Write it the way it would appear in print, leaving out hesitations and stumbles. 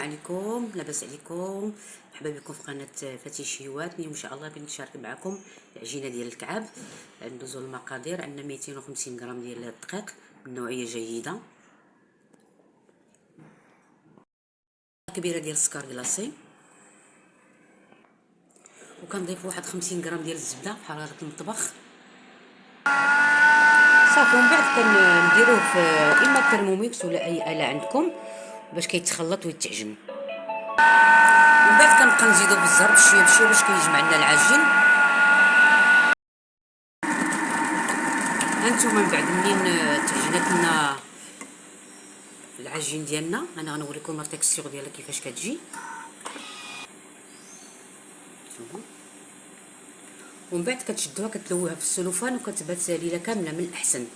عليكم، لاباس عليكم؟ مرحبا بكم في قناه فاتي شهيوات. اليوم ان شاء الله بغيت نشارك معكم العجينه ديال الكعاب. ندوزو المقادير. عندنا 250 غرام ديال الدقيق من نوعيه جيده، كبيره ديال السكر كلاصي، وكنضيف واحد 50 غرام ديال الزبده في حراره المطبخ. صافي ومن بعد كنديروه في اما الترموميكس ولا اي اله عندكم باش كيتخلط ويتعجن. ومن بعد كنبقى نزيدو بالزر بشويه بشويه باش كيجمع لنا العجين. هانتوما من بعد منين تعجنات لنا العجين ديالنا، انا غنوريكم لا تيكستور ديالها كيفاش كتجي. ومن بعد كتشدوها كتلوها في السلوفان وكتبات ليله كامله من الاحسن.